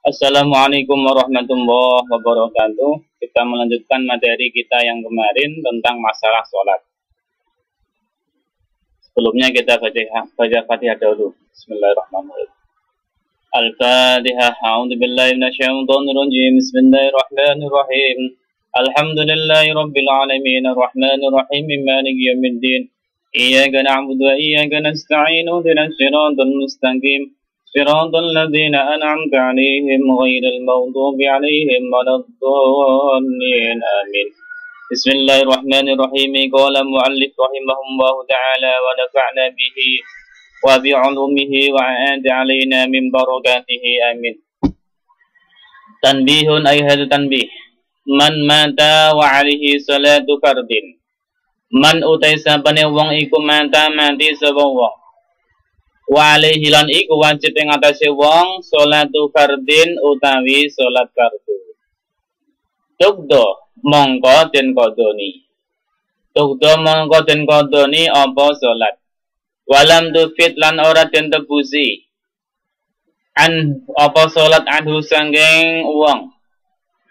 Assalamualaikum warahmatullahi wabarakatuh. Kita melanjutkan materi kita yang kemarin tentang masalah sholat. Sebelumnya kita baca Fatihah dahulu. Bismillahirrahmanirrahim. Al-Fatihah. A'udzubillahi minasyaitonirrajim. Bismillahirrahmanirrahim. Alhamdulillahi rabbil alamin arrahmanir rahim maliki yaumiddin. Iyyaka na'budu wa iyyaka nasta'in ihdinas siratal mustaqim. صراط الذين أنعمت عليهم غير المغضوب عليهم ولا الضالين آمين. بسم الله الرحمن الرحيم. قال المؤلف رحمه الله تعالى ونفعنا به وبعلومه وأعاد علينا من بركاته آمين. تنبيه أي هذا تنبيه. من مات وعليه صلاة فرد. من utai sabane wong iku mati sapa wong. Wa alaihi lan iku wajib ing atase wong salatu fardin utawi salat fardu. Tugdo mongko den kodoni. Tugdo mongko den kodoni apa salat. Walam tufit lan ora den tebusi. An apa salat anhu sanging wong.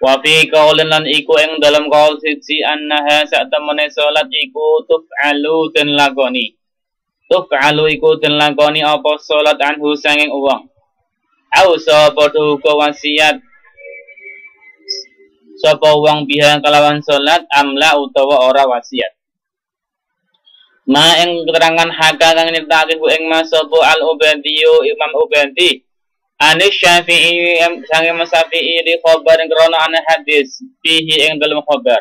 Wa fi qaulin lan iku ing dalam qaul siji annaha sak temene salat iku tuf'alu den lakoni. Tuf'alu iku den lakoni apa salat anhu sanging uwong. Au sapa uga wasiat sapa wong biha kelawan salat amla utawa ora wasiat. Ma ing keterangan haka kang nyritake ing mas sapa al-Ubadiyu Imam Ubadi Anis Syafi'i sanging Mas Syafi'i di khabar krana ana hadis fihi ing dalem khabar.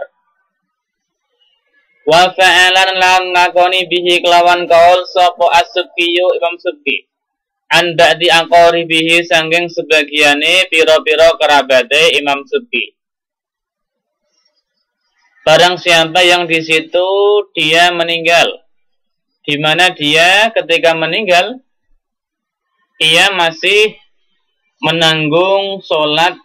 Wa fa'alan lan lakoni bihi kelawan kaul sapa as-Subkiyu Imam Subki. An ba'di aqari bihi sanging sebagiane pira-pira kerabate Imam Subki. Barang siapa yang di situ dia meninggal, di mana dia ketika meninggal ia masih menanggung sholat,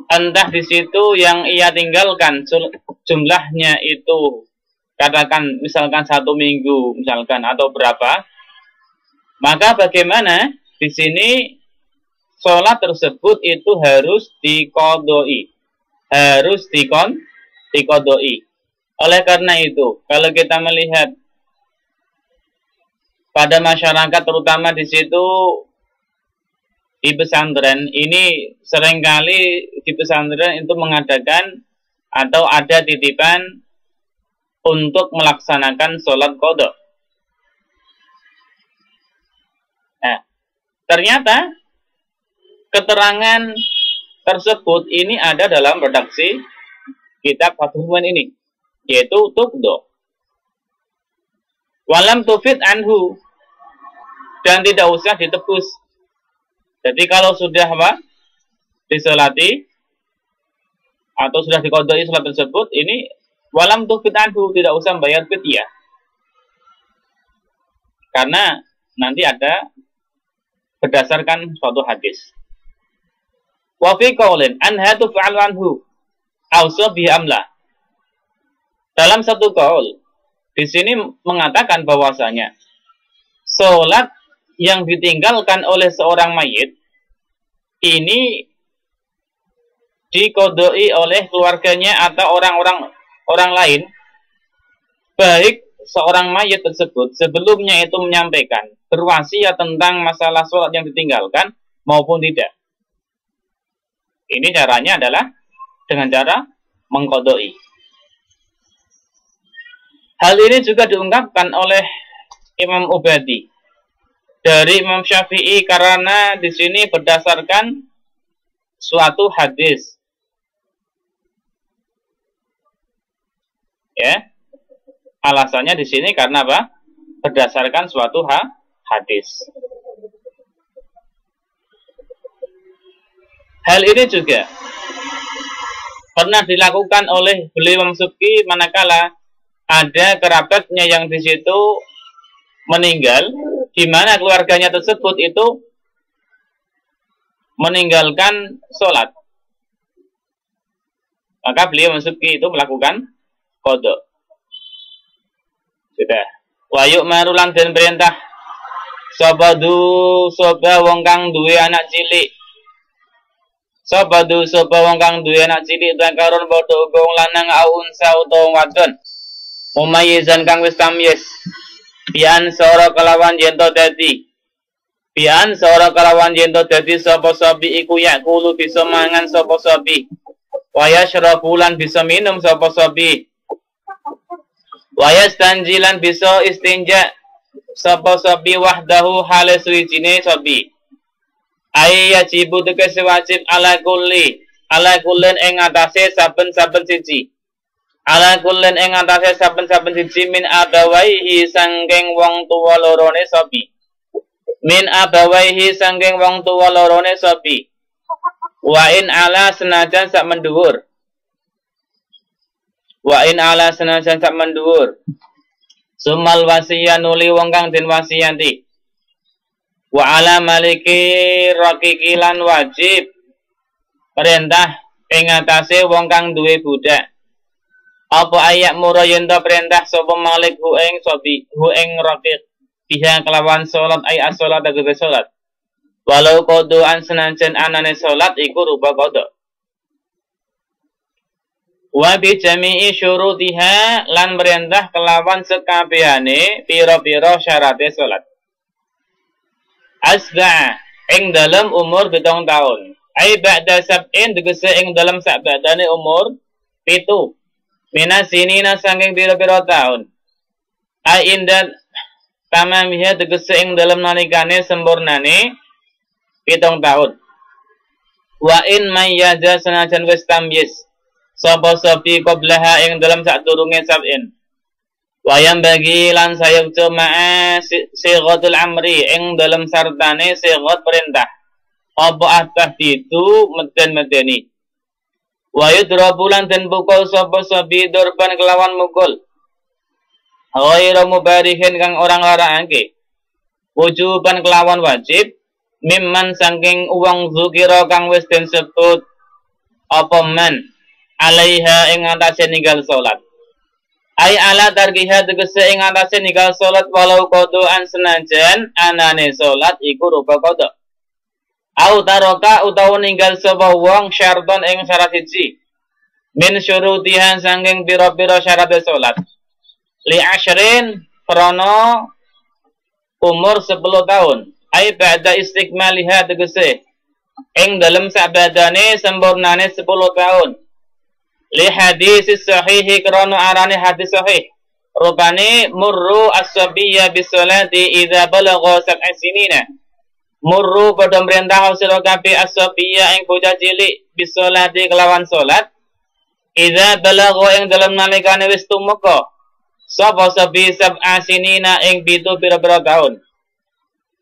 entah di situ yang ia tinggalkan jumlahnya itu katakan misalkan 1 minggu misalkan atau berapa, maka bagaimana di sini sholat tersebut itu harus diqodoi, harus diqodoi. Oleh karena itu kalau kita melihat pada masyarakat terutama di situ di pesantren ini seringkali di pesantren itu mengadakan atau ada titipan untuk melaksanakan sholat qodho. Nah, ternyata keterangan tersebut ini ada dalam redaksi kitab Fathul Mu'in ini, yaitu tuqdo. Walam tufid anhu, dan tidak usah ditebus. Jadi kalau sudah disolati atau sudah diqodoi sholat tersebut, ini walam tufid anhu, tidak usah bayar fidyah. Karena nanti ada berdasarkan suatu hadis. Wa fi qaulin anha tuf'al anhu aw bihi amla. Dalam satu qaul di sini mengatakan bahwasanya sholat yang ditinggalkan oleh seorang mayit ini diqodoi oleh keluarganya atau orang lain, baik seorang mayit tersebut sebelumnya itu menyampaikan berwasiat tentang masalah sholat yang ditinggalkan maupun tidak. Ini caranya adalah dengan cara mengqodoi. Hal ini juga diungkapkan oleh Imam Ubadi dari Imam Syafi'i karena di sini berdasarkan suatu hadis. Ya. Alasannya di sini karena apa? Berdasarkan suatu hadis. Hal ini juga pernah dilakukan oleh beliau Imam Subki manakala ada kerabatnya yang di situ meninggal, di mana keluarganya tersebut itu meninggalkan sholat. Maka beliau Imam Subki itu melakukan qodho. Sudah. Wa yu'maru lan den perintah Sabadu soba wong kang duwe anak cilik. Sabadu soba wong kang duwe anak cilik zakarun padha uga wong lanang au unsa utawa wadon. Mumayyizan kang wis tamyiz. Pian sora kelawan yento dadi. Pian sora kelawan yento dadi sapa sabi iku yakulu bisa mangan sapa sabi. Waya syrabulan bisa minum sapa sabi. Waya stanjilan bisa istinja sapa sabi wahdahu hale suwijine sabi. Ai yajibu tegese wajib ala kullin ing atase saben-saben siji. Ala kullin ing atase saben-saben siji min abawaihi sangking wong tuwa lorone sabi. Min abawaihi sangking wong tuwa lorone sabi. Wa in ala senajan sak mendhuwur. Wa in ala senajan sak mendhuwur. Sumal wasiyan nuli wong kang den wasiyanti. Wa ala maliki raqiqilan wajib perintah ing atase wong kang duwe budak. Apa ayak mura yen perintah sapa malik hu ing sabi hu ing raqiq biha kelawan salat ay as-salat tegese salat. Walau qodaan senajan anane salat iku rupa qada. Wa bi jami'i syurutiha lan perintah kelawan sekabehane pira-pira syarate salat. Asba ing dalam umur 7 tahun. Ai ba'da sab'in tegese ing dalam sak badane umur 7. Mina sinina sangking pira-pira tahun. Ai indan tamamiha tegese ing dalam nalikane sempurnane 7 tahun. Wa in mayyaza senajan wis tamyiz sapa sabi qablaha ing dalam sadurunge sab'in. Wayam bagi lan sayuk ma'a sighatul amri ing dalam sartane sighat perintah. Apa atah itu meden-medeni. Wa yudrabu lan den pukul sapa sabi durban kelawan mukul. Ghairu mubarihin kang orang larangake. Wujuban kelawan wajib mimman saking uang zukira kang wis den sebut apa man alaiha ing atase ninggal salat. Ai ala tarkiha tegese ing atase ninggal salat walau qodaan senajan anane salat iku rupa qada. Au taroka utawa ninggal sapa wong syarton ing syarat siji. Min syurutihan sanging pira-pira syarat salat. Li asyrin krana umur 10 tahun. Ai ba'da istiqmaliha tegese ing dalem sabadane sempurnane 10 tahun. Li hadis sahihi krana arane hadis sahih. Rupane murru as-sabiyya bisolati idza balagha 7 sinina. Murru pada merintah sira kabeh as-sabiyya ing bocah cilik bisolati kelawan salat. Idza balagha ing dalem nalikane wis tumeka sapa sabi 7 sinina ing 7 pira-pira taun.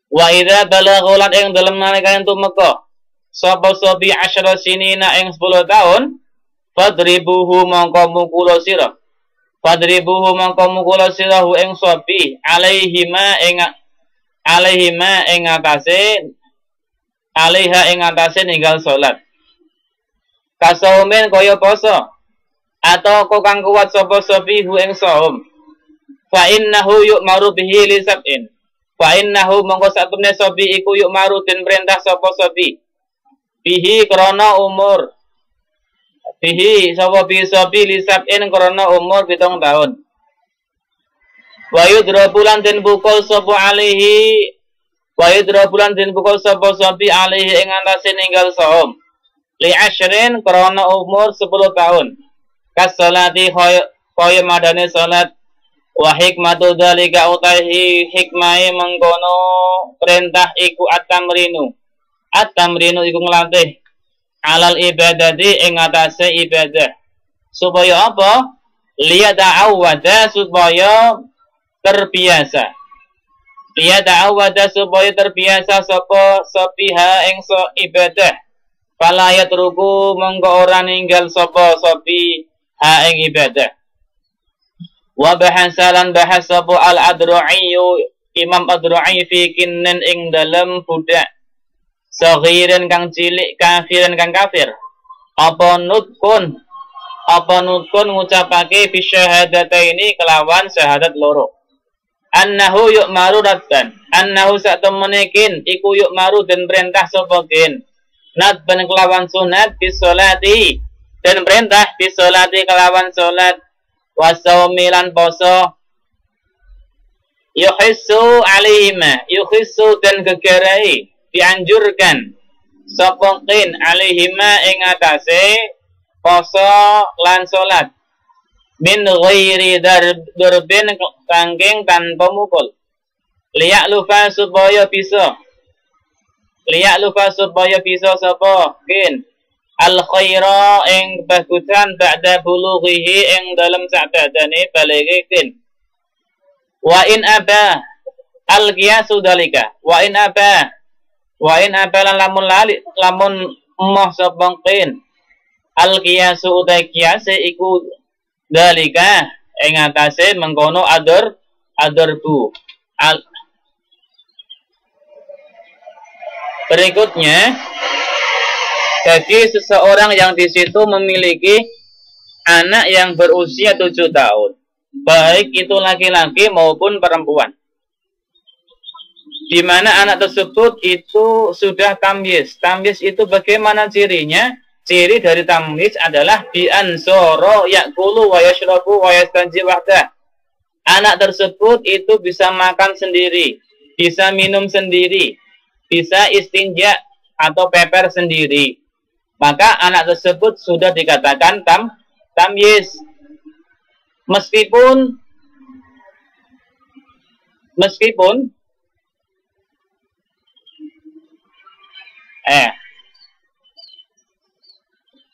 Wa idza balagha lan ing dalem nalikane tumeka sapa sabi 10 sinina ing 10 taun. Fadribuhu mongko mukula sira. Fadribuhu mongko mukula sira hu ing sabi alaihima ing atase alaiha ing atase ninggal salat. Kasaumen kaya poso atau kok kang kuat sapa sabi hu ing saum. Fa innahu yu'maru bihi li sab'in. Fa innahu mongko satemene sabi iku yu'maru den perintah sapa sabi. Bihi krana umur. Bihi sapa bi sabi li sab'in krana umur 7 tahun. Wa yudrabu lan den pukul sapa alihi. Wa yudrabu lan den pukul sapa sabi alihi ing antase ninggal saum. Li asyrin krana umur 10 tahun. Kas salati kaya madane salat. Wa hikmatu dzalika utahi hikmahe mengkono perintah iku at-tamrinu. At-tamrinu iku nglatih alal ibadati ing atase ibadah. Supaya apa? Liyata'awwada supaya terbiasa. Liyata'awwada supaya terbiasa sapa sapiha ing ibadah. Fala yatruku mongko ora ninggal sapa sapi ha ing ibadah. Wa bahasalan bahas sapa al-Adru'i Imam Adru'i fi kinnin ing dalem budak saghirin kang cilik kafirin kang kafir. Apa nutkun ngucapake fi syahadataini kelawan syahadat loro. annahu yu'maru radban, annahu sa'temenekin iku yu'maru dan perintah sapa kin nadban kelawan sunat bisolati dan perintah bisolati kelawan solat wasaumi lan poso yuhissu alaihima yuhissu dan gegerai dianjurkan sapa kin alaihima ing atase poso lan solat min ghairi darbin kangking tanpa mukul liyak lupa supaya bisa sapa kin al khaira ing bagusan ba'da bulughihi ing dalam sa'badane balighe kin wa in aba al qiyasu dalika wa in aba lan lamun moh sapa kin al qiyasu utai qiyase iku dalika ing atase mengkono adorbu. Berikutnya, bagi seseorang yang di situ memiliki anak yang berusia 7 tahun, baik itu laki-laki maupun perempuan, di mana anak tersebut itu sudah tamyiz. Tamyiz itu bagaimana cirinya? Ciri dari tamyiz adalah bi'ansoro yakulu wa yashrabu wa yastanji wahdah. Anak tersebut itu bisa makan sendiri, bisa minum sendiri, bisa istinja atau peper sendiri. Maka anak tersebut sudah dikatakan tamyiz. Meskipun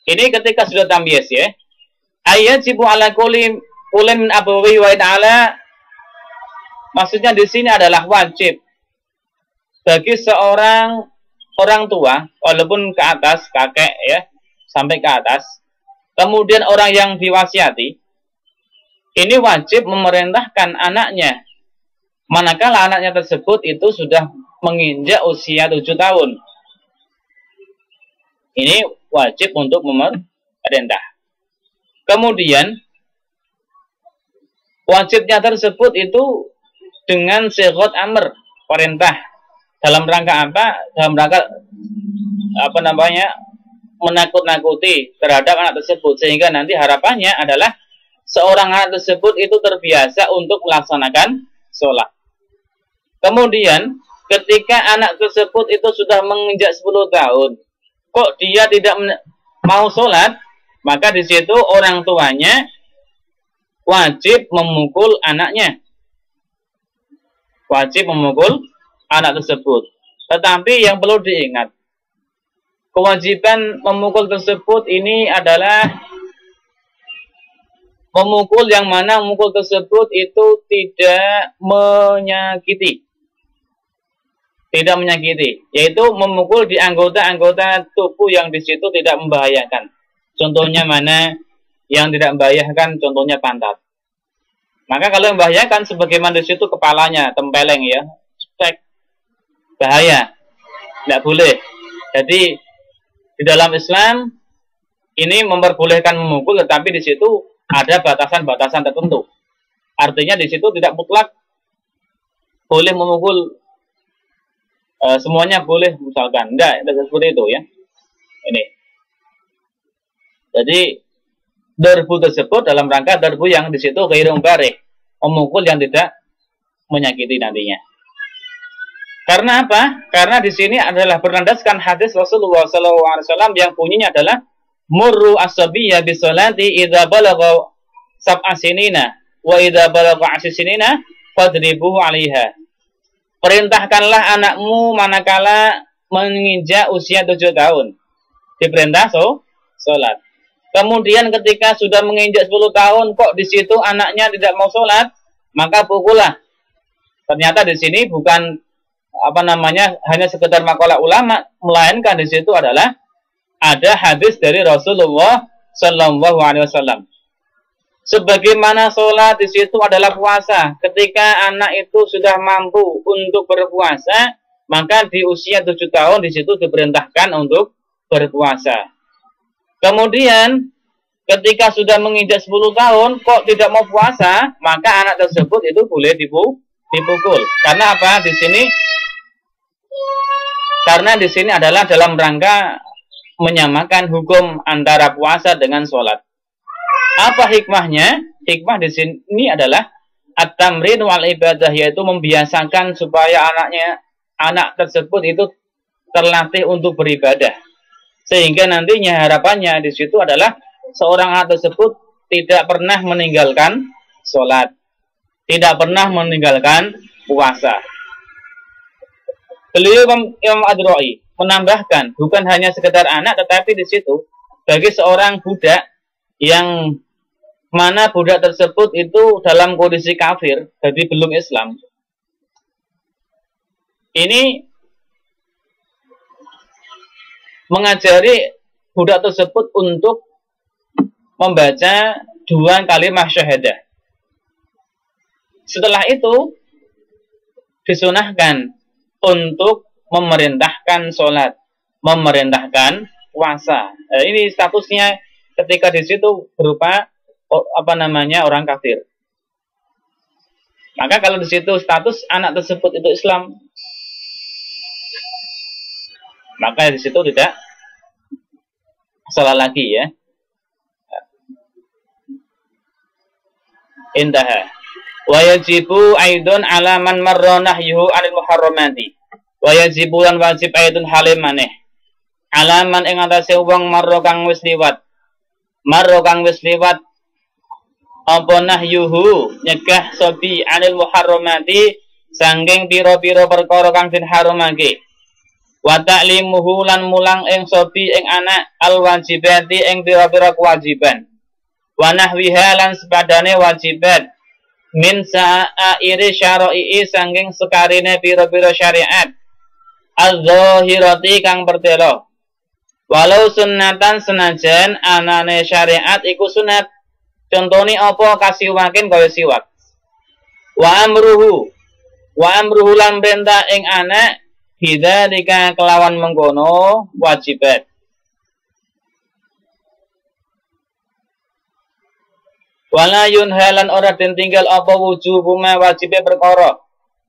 ini ketika sudah tamyiz ya. Ayajibu ala kulli min abawi wa ta'ala. Maksudnya di sini adalah wajib bagi seorang orang tua, walaupun ke atas kakek ya, sampai ke atas. Kemudian orang yang diwasiati, ini wajib memerintahkan anaknya. Manakala anaknya tersebut itu sudah menginjak usia 7 tahun. Ini wajib untuk memerintah. Kemudian wajibnya tersebut itu dengan sighot amr, perintah. Dalam rangka apa? Dalam rangka menakut-nakuti terhadap anak tersebut, sehingga nanti harapannya adalah seorang anak tersebut itu terbiasa untuk melaksanakan sholat. Kemudian ketika anak tersebut itu sudah menginjak 10 tahun, kok dia tidak mau sholat, maka di situ orang tuanya wajib memukul anaknya. Wajib memukul anak tersebut. Tetapi yang perlu diingat, kewajiban memukul tersebut ini adalah memukul yang mana memukul tersebut itu tidak menyakiti. Tidak menyakiti, yaitu memukul di anggota-anggota tubuh yang di situ tidak membahayakan. Contohnya mana yang tidak membahayakan? Contohnya pantat. Maka kalau yang membahayakan sebagaimana di situ kepalanya tempeleng ya, cek bahaya, tidak boleh. Jadi di dalam Islam ini memperbolehkan memukul, tetapi di situ ada batasan-batasan tertentu. Artinya di situ tidak mutlak boleh memukul. Semuanya boleh misalkan, enggak seperti itu ya. Ini. Jadi darbu tersebut dalam rangka darbu yang di situ ghairu mubarih, memukul yang tidak menyakiti nantinya. Karena apa? Karena di sini adalah berdasarkan hadis Rasulullah SAW yang bunyinya adalah murru as-sabiyya bisolati idza balagha sab'a sinina wa idza balagha 'ashra sinina fadribuhu 'alaiha. Perintahkanlah anakmu manakala menginjak usia 7 tahun. Diperintah sholat. Kemudian ketika sudah menginjak 10 tahun, kok di situ anaknya tidak mau sholat, maka pukullah. Ternyata di sini bukan hanya sekedar makalah ulama, melainkan di situ adalah ada hadis dari Rasulullah Shallallahu Alaihi Wasallam. Sebagaimana sholat di situ adalah puasa. Ketika anak itu sudah mampu untuk berpuasa, maka di usia 7 tahun di situ diperintahkan untuk berpuasa. Kemudian ketika sudah menginjak 10 tahun kok tidak mau puasa, maka anak tersebut itu boleh dipukul. Karena apa? Di sini karena di sini adalah dalam rangka menyamakan hukum antara puasa dengan sholat. Apa hikmahnya? Hikmah di sini adalah at-tamrin wal ibadah, yaitu membiasakan supaya anak tersebut itu terlatih untuk beribadah. Sehingga nantinya harapannya di situ adalah seorang anak tersebut tidak pernah meninggalkan sholat, tidak pernah meninggalkan puasa. Beliau Imam Ad-Ra'i menambahkan, bukan hanya sekedar anak, tetapi di situ bagi seorang budak yang mana budak tersebut itu dalam kondisi kafir, jadi belum Islam. Ini mengajari budak tersebut untuk membaca 2 kalimat syahadah. Setelah itu disunahkan untuk memerintahkan sholat, memerintahkan puasa. Ini statusnya ketika di situ berupa orang kafir. Maka kalau di situ status anak tersebut itu Islam, maka di situ tidak salah lagi ya. Intaha. Wa yajibu aidun ala man marra nahyuhu 'anil muharramati. Wa yajibu lan wajib aidun halim maneh. Alaman ing atase wong marra kang wis liwat. Marra kang wis liwat apa nahyuhu nyegah sobi 'anil muharramati sangking pira-pira perkara kang den haramake. Wa ta'limuhu lan mulang ing sobi ing anak al wajibati ing pira-pira kewajiban. Wa nahwiha lan sepadane wajibat. Min sa'airi syara'i sangking sekarine pira-pira syariat az-zahirati kang pertelo. Walau sunnatan senajan anane syariat iku sunat. Contone apa kasiwaken kaya siwak. Wa amruhu lan perintah ing anak bidzalika kelawan mengkono wajibat. Wala yunhalan ora den tinggal apa wujubuma wajibe perkara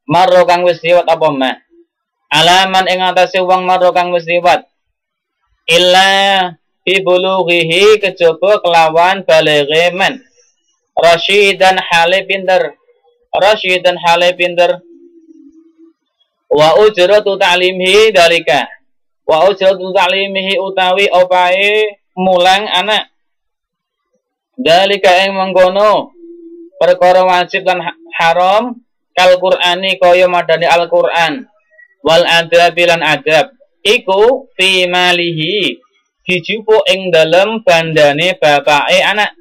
marro kang wis liwat apa mah. Alaman ing atase wong marro kang wis liwat illa ibulughihi kejaba kelawan balighe man. Rasyidan hale pinter. Rasyidan hale pinter. Wa ujratu ta'limhi dalika. Wa ujratu ta'limihi utawi opae mulang anak. Dalika ing mengkono perkara wajib lan haram kal Qur'ani kaya madani Al-Qur'an wal adab lan adab iku fi malihi dijupuk ing dalem bandane bapake anak.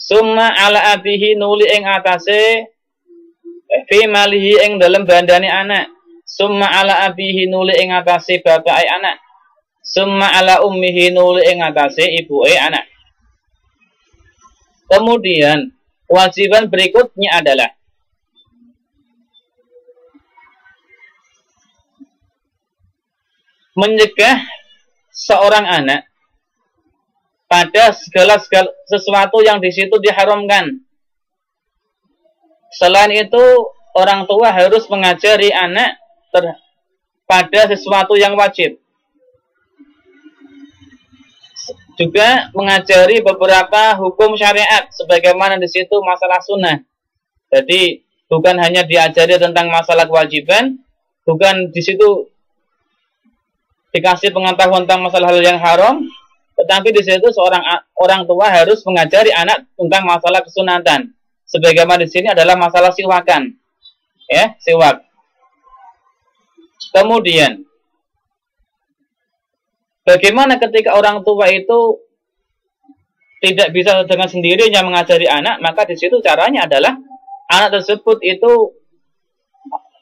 Summa ala abihi nuli ing atase fi malihi ing dalem bandane anak. Summa ala abihi nuli ing atase bapake anak. Summa ala ummihi nuli ing atase ibuke anak. Kemudian kewajiban berikutnya adalah mencegah seorang anak pada segala sesuatu yang di situ diharamkan. Selain itu, orang tua harus mengajari anak pada sesuatu yang wajib. Juga mengajari beberapa hukum syariat sebagaimana di situ masalah sunnah. Jadi bukan hanya diajari tentang masalah kewajiban, bukan di situ dikasih pengetahuan tentang masalah hal yang haram, tetapi di situ seorang orang tua harus mengajari anak tentang masalah kesunatan. Sebagaimana di sini adalah masalah siwakan. Ya, siwak. Kemudian bagaimana ketika orang tua itu tidak bisa dengan sendirinya mengajari anak, maka di situ caranya adalah anak tersebut itu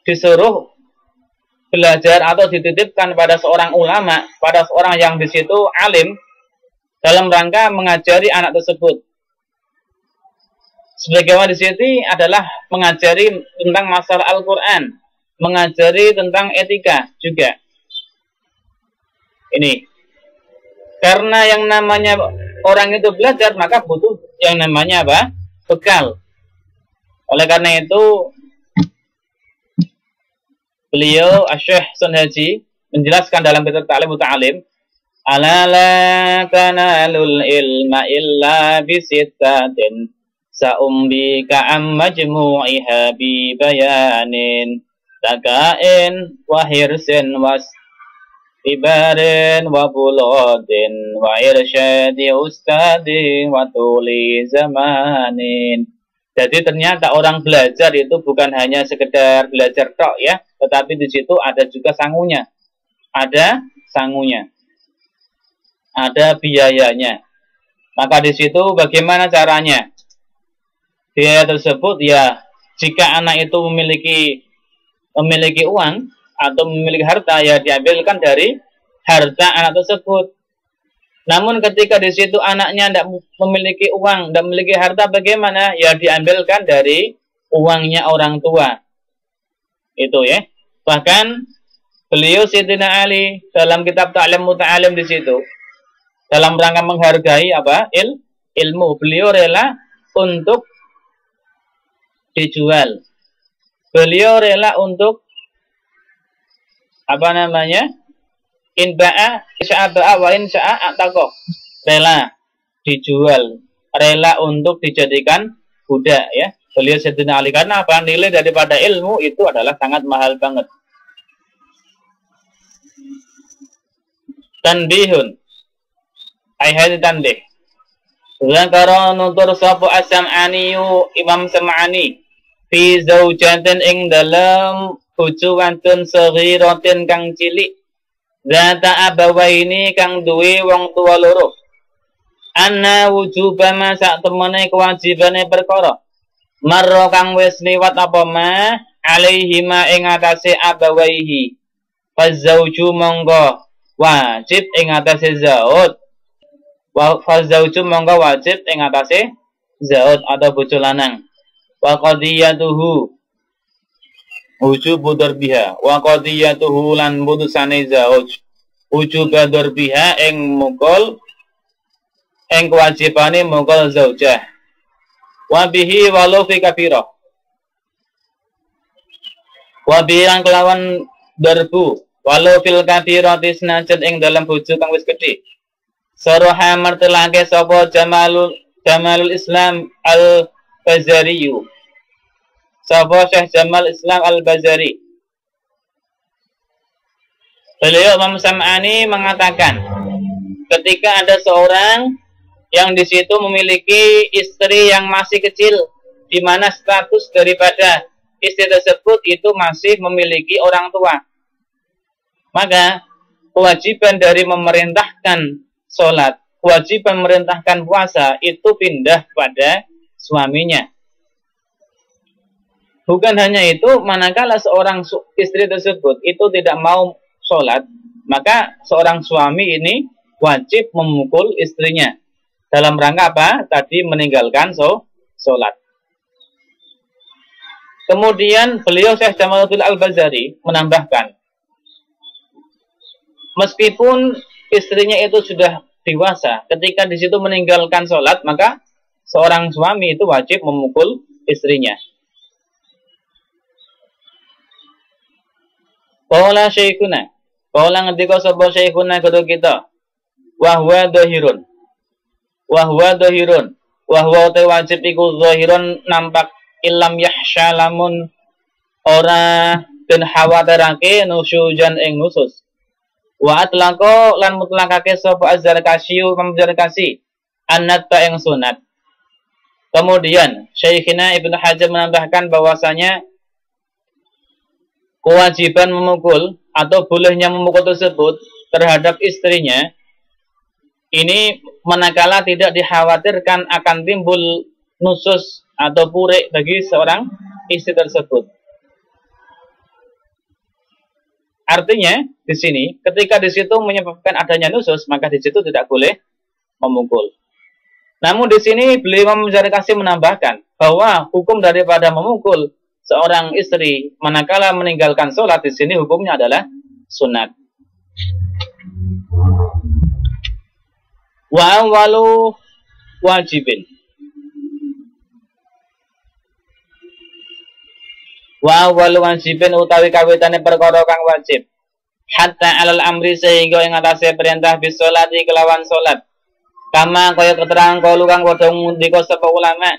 disuruh belajar atau dititipkan pada seorang ulama, pada seorang yang di situ alim dalam rangka mengajari anak tersebut. Sebagaimana di sini adalah mengajari tentang masalah Al-Qur'an, mengajari tentang etika juga. Ini karena yang namanya orang itu belajar, maka butuh yang namanya apa? Bekal. Oleh karena itu Beliau Syekh Sun Haji menjelaskan dalam kitab Ta'lim Muta'alim, ala la tanalul ilma illa bisittatin sa'umbika am majmu'iha bi bayanin takain wa hirsin was ibarin wa buladin wa irsyadi ustadi wa tuli zamanin. Jadi ternyata orang belajar itu bukan hanya sekedar belajar tok ya, tetapi di situ ada juga sangunya. Ada sangunya. Ada biayanya. Maka di situ bagaimana caranya? Biaya tersebut ya, jika anak itu memiliki uang atau memiliki harta, ya diambilkan dari harta anak tersebut. Namun ketika di situ anaknya tidak memiliki uang, tidak memiliki harta, bagaimana? Ya diambilkan dari uangnya orang tua. Itu ya. Bahkan beliau Sayyidina Ali dalam kitab Ta'lim Muta'alim di situ, dalam rangka menghargai apa? Ilmu. Beliau rela untuk dijual. Beliau rela untuk apa namanya? In ba'a sya'a ba'a wa in sya'a ataqo. Rela dijual, rela untuk dijadikan budak ya. Beliau Sayyidina Ali, karena apa? Nilai daripada ilmu itu adalah sangat mahal banget. Tanbihun. Ayat tanbih. Zakara nutur sapa As-Sam'aniyu Imam Sam'ani fi zaujatin ing dalam bojo wadon saghiratin kang cilik. Zata abawaini kang duwe wong tua loro. Anna wujubama sak temene kewajibane perkara. Marra kang wis liwat apa ma alaihima ing atase abawaihi. Fazauju monggo wajib ing atase zaud. Wa fazauju monggo wajib ing atase zaud atau bojo lanang. Wa qadiyatuhu wujubu darbiha wa qadiyatuhu lan putusane zauj wujuba darbiha ing mukul ing kewajibane mukul zaujah wa bihi walau fi kafirah wa bihi kelawan darbu walau fil kafirati senajan ing dalam bojo kang wis gedhe saraha martelake sapa Jamalul Islam Al-Bazariyu sapa Syekh Jamal Islam Al-Bazari. Beliau Imam Sam'ani mengatakan, ketika ada seorang yang di situ memiliki istri yang masih kecil, di mana status daripada istri tersebut itu masih memiliki orang tua, maka kewajiban dari memerintahkan sholat, kewajiban memerintahkan puasa itu pindah pada suaminya. Bukan hanya itu, manakala seorang istri tersebut itu tidak mau sholat, maka seorang suami ini wajib memukul istrinya. Dalam rangka apa? Tadi meninggalkan sholat. Kemudian beliau Syekh Jamaluddin Al-Bazari menambahkan, meskipun istrinya itu sudah dewasa, ketika di situ meninggalkan sholat, maka seorang suami itu wajib memukul istrinya. Qala syekhuna, qala ngendika sapa syekhuna guru kita, wa huwa dhahirun. Wa huwa dhahirun, wa huwa te wajib iku dhahirun nampak ilam yahsya lamun ora den khawatirake nusyujan ing nusus. Wa atlaqo lan mutlakake sapa Az-Zarkashi Zarkashi annat ing sunat. Kemudian Syekhina Ibnu Hajar menambahkan bahwasanya kewajiban memukul atau bolehnya memukul tersebut terhadap istrinya ini manakala tidak dikhawatirkan akan timbul nusus atau purik bagi seorang istri tersebut. Artinya di sini ketika di situ menyebabkan adanya nusus, maka di situ tidak boleh memukul. Namun di sini beliau Zarkashi menambahkan bahwa hukum daripada memukul seorang istri manakala meninggalkan sholat di sini hukumnya adalah sunat. Wa awalu wajibin. Wa awal wajibin utawi kawitane perkara kang wajib. Hatta alal amri sehingga ing atase perintah bisolati kelawan salat. Kama kaya keterangan kalu kang padha ngundika sapa ulama.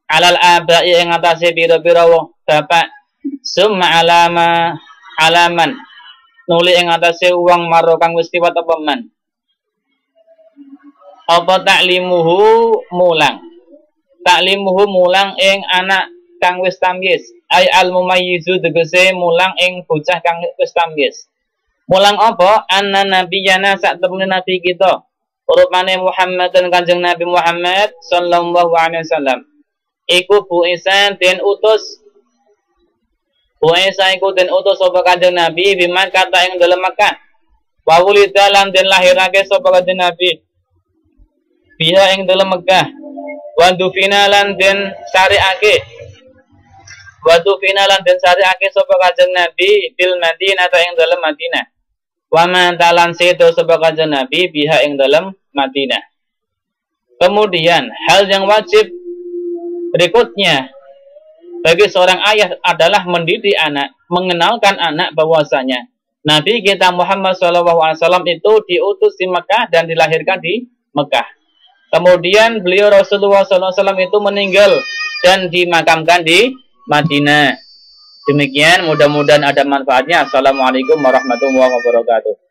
Alal abai ing atase pira-pira bapak. Summa alaman nuli ing atase wong maro kang wis liwat apa man. Apa taklimuhu mulang. Taklimuhu mulang ing anak kang wis tamyiz. Ai al mumayyizu tegese mulang ing bocah kang wis tamyiz. Mulang apa? Anna nabiyana sak temene nabi kita. Rupane Muhammad dan Kanjeng Nabi Muhammad sallallahu alaihi wasallam. Iku Bu Isa den utus. Bu Isa iku den utus sapa Kanjeng Nabi biman kata ing dalem Makkah. Wa wulida lan den lahirake sapa Kanjeng Nabi. Biha ing dalem Makkah. Wa dufina lan den syari'ake. Wa dufina lan den syari'ake sapa Kanjeng Nabi bil Madinah ta ing dalem Madinah. Wa man talan sedo sapa Kanjeng Nabi biha ing dalem Madinah. Kemudian hal yang wajib berikutnya bagi seorang ayah adalah mendidik anak, mengenalkan anak bahwasanya Nabi kita Muhammad SAW itu diutus di Mekah dan dilahirkan di Mekah. Kemudian beliau Rasulullah SAW itu meninggal dan dimakamkan di Madinah. Demikian, mudah-mudahan ada manfaatnya. Assalamualaikum warahmatullahi wabarakatuh.